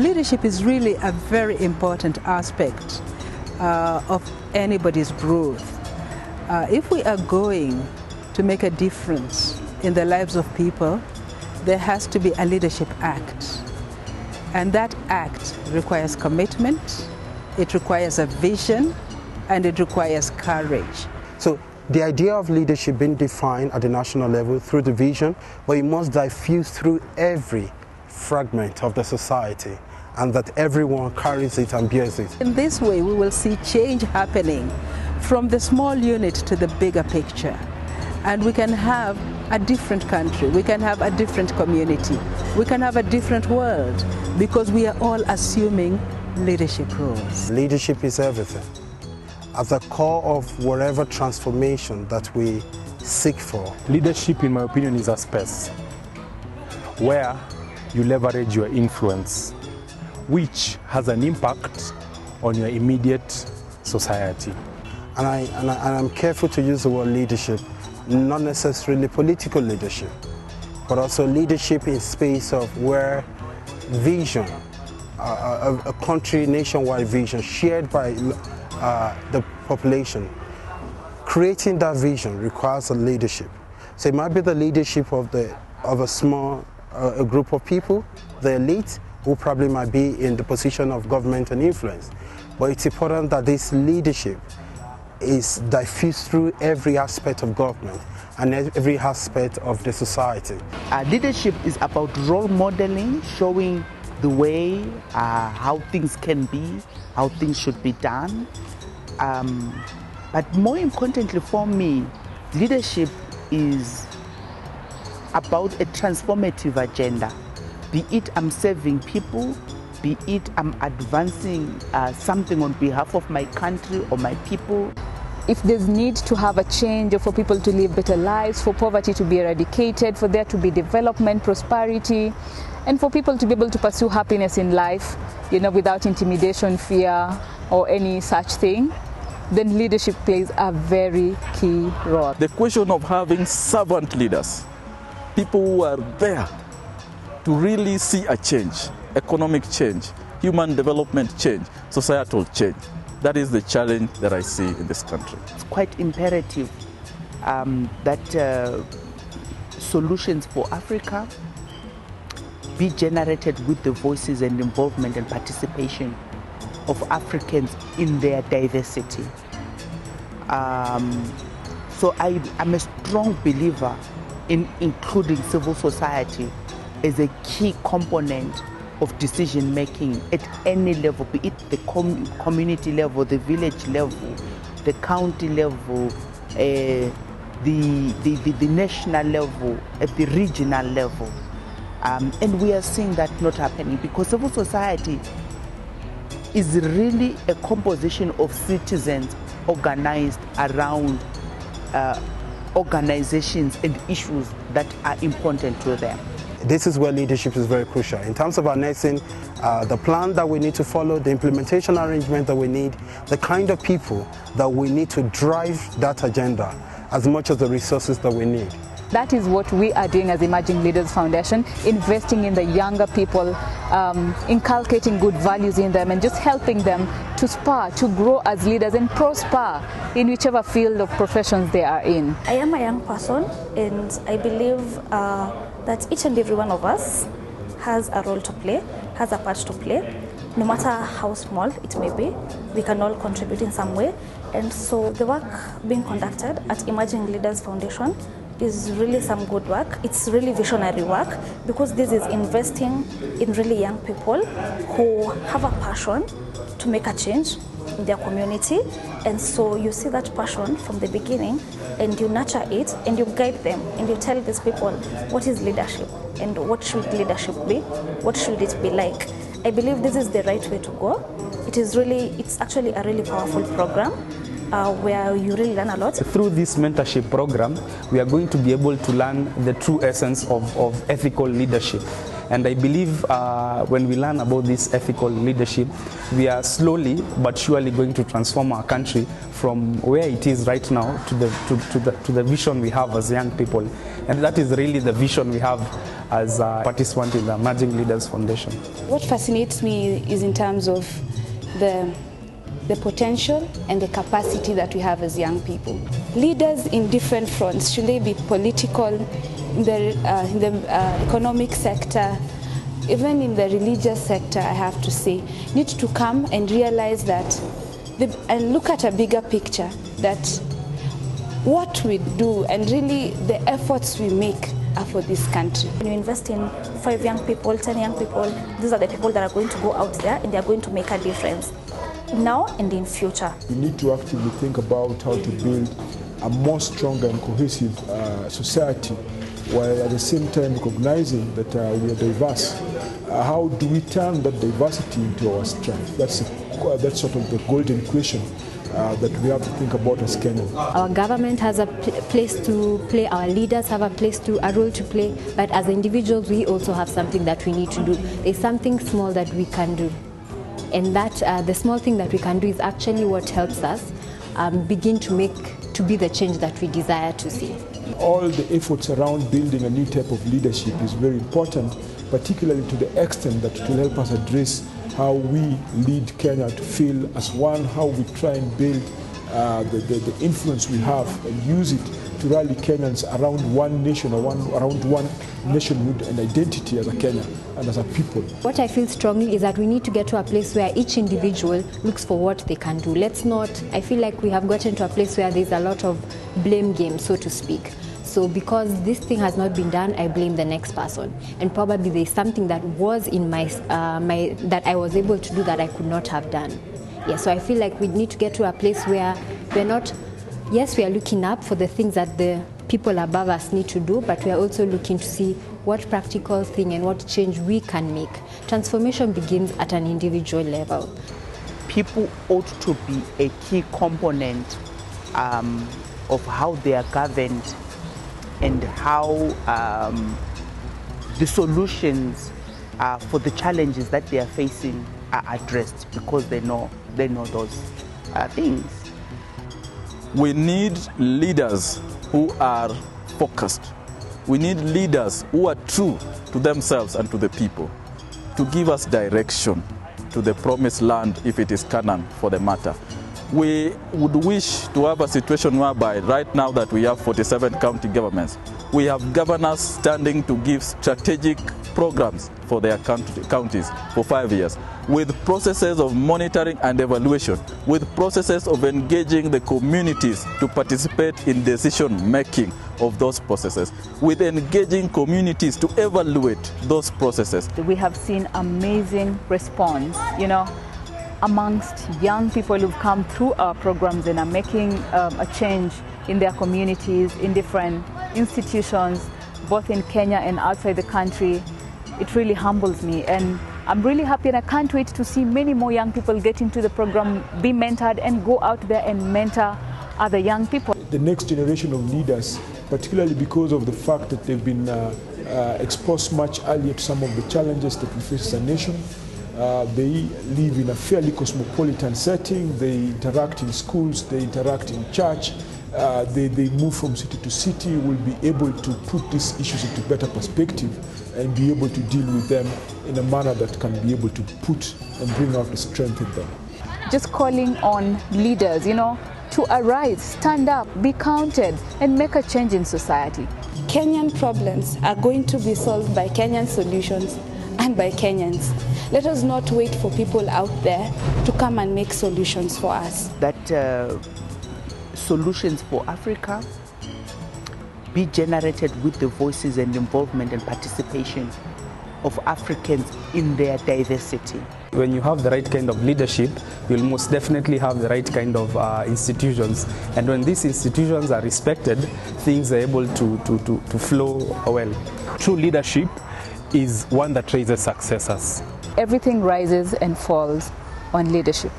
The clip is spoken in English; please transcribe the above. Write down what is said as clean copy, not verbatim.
leadership is really a very important aspect of anybody's growth. If we are going to make a difference in the lives of people, there has to be a leadership act. And that act requires commitment, it requires a vision, and it requires courage. So the idea of leadership being defined at the national level through the vision, but it must diffuse through every fragment of the society, and that everyone carries it and bears it. In this way, we will see change happening from the small unit to the bigger picture. And we can have a different country, we can have a different community, we can have a different world, because we are all assuming leadership roles. Leadership is everything. At the core of whatever transformation that we seek for. Leadership, in my opinion, is a space where you leverage your influence, which has an impact on your immediate society. And I'm careful to use the word leadership, not necessarily political leadership, but also leadership in space of where vision, a country nationwide vision shared by the population, creating that vision requires a leadership. So it might be the leadership of a small a group of people, the elite, who probably might be in the position of government and influence. But it's important that this leadership is diffused through every aspect of government and every aspect of the society. Leadership is about role modeling, showing the way, how things can be, how things should be done. But more importantly for me, leadership is about a transformative agenda. Be it I'm serving people, be it I'm advancing something on behalf of my country or my people. If there's need to have a change or for people to live better lives, for poverty to be eradicated, for there to be development, prosperity, and for people to be able to pursue happiness in life, without intimidation, fear, or any such thing, then leadership plays a very key role. The question of having servant leaders, people who are there to really see a change, economic change, human development change, societal change. That is the challenge that I see in this country. It's quite imperative that solutions for Africa be generated with the voices and involvement and participation of Africans in their diversity. So I'm a strong believer in including civil society as a key component of decision making at any level, be it the community level, the village level, the county level, the national level, at the regional level. And we are seeing that not happening because civil society is really a composition of citizens organized around organizations and issues that are important to them. This is where leadership is very crucial. In terms of harnessing the plan that we need to follow, the implementation arrangement that we need, the kind of people that we need to drive that agenda as much as the resources that we need. That is what we are doing as Emerging Leaders Foundation, investing in the younger people, inculcating good values in them and just helping them to spur, to grow as leaders and prosper in whichever field of professions they are in. I am a young person and I believe that each and every one of us has a role to play, has a part to play. No matter how small it may be, we can all contribute in some way. And so the work being conducted at Emerging Leaders Foundation is really some good work. It's really visionary work because this is investing in really young people who have a passion to make a change in their community. And so you see that passion from the beginning and you nurture it and you guide them and you tell these people what is leadership and what should leadership be, what should it be like. I believe this is the right way to go. It's actually a really powerful program where you really learn a lot. Through this mentorship program, we are going to be able to learn the true essence of ethical leadership. And I believe when we learn about this ethical leadership, we are slowly but surely going to transform our country from where it is right now to the vision we have as young people. And that is really the vision we have as a participant in the Emerging Leaders Foundation. What fascinates me is in terms of the potential and the capacity that we have as young people. Leaders in different fronts, should they be political, in the economic sector, even in the religious sector, I have to say, need to come and realize that, and look at a bigger picture, that what we do and really the efforts we make are for this country. When you invest in 5 young people, 10 young people, these are the people that are going to go out there and they are going to make a difference now and in future. We need to actively think about how to build a more stronger and cohesive society, while at the same time recognizing that we are diverse. How do we turn that diversity into our strength? That's sort of the golden question that we have to think about as Kenyans. Our government has a place to play, our leaders have a role to play, but as individuals we also have something that we need to do. There's something small that we can do, and that the small thing that we can do is actually what helps us begin to be the change that we desire to see. All the efforts around building a new type of leadership is very important, particularly to the extent that it will help us address how we lead Kenya to feel as one, how we try and build the influence we have and use it to rally Kenyans around one nation or around one nationhood and identity as a Kenya and as a people. What I feel strongly is that we need to get to a place where each individual looks for what they can do. I feel like we have gotten to a place where there's a lot of blame game, so to speak. So because this thing has not been done, I blame the next person. And probably there's something that was in that I was able to do that I could not have done. Yeah, so I feel like we need to get to a place where we're not, yes, we are looking up for the things that the people above us need to do, but we are also looking to see what practical thing and what change we can make. Transformation begins at an individual level. People ought to be a key component of how they are governed and how the solutions for the challenges that they are facing are addressed, because they know those things. We need leaders who are focused. We need leaders who are true to themselves and to the people, to give us direction to the promised land, if it is Canaan for the matter. We would wish to have a situation whereby right now that we have 47 county governments, we have governors standing to give strategic programs for their counties for 5 years, with processes of monitoring and evaluation, with processes of engaging the communities to participate in decision making of those processes, with engaging communities to evaluate those processes. We have seen amazing response, amongst young people who've come through our programs and are making a change in their communities, in different institutions, both in Kenya and outside the country. It really humbles me, and I'm really happy, and I can't wait to see many more young people get into the program, be mentored, and go out there and mentor other young people. The next generation of leaders, particularly because of the fact that they've been exposed much earlier to some of the challenges that we face as a nation, they live in a fairly cosmopolitan setting, they interact in schools, they interact in church, they move from city to city, will be able to put these issues into better perspective and be able to deal with them in a manner that can be able to put and bring out the strength in them. Just calling on leaders, to arise, stand up, be counted, and make a change in society. Kenyan problems are going to be solved by Kenyan solutions and by Kenyans. Let us not wait for people out there to come and make solutions for us. That solutions for Africa be generated with the voices and involvement and participation of Africans in their diversity. When you have the right kind of leadership, you'll most definitely have the right kind of institutions. And when these institutions are respected, things are able to flow well. True leadership is one that raises successors. Everything rises and falls on leadership.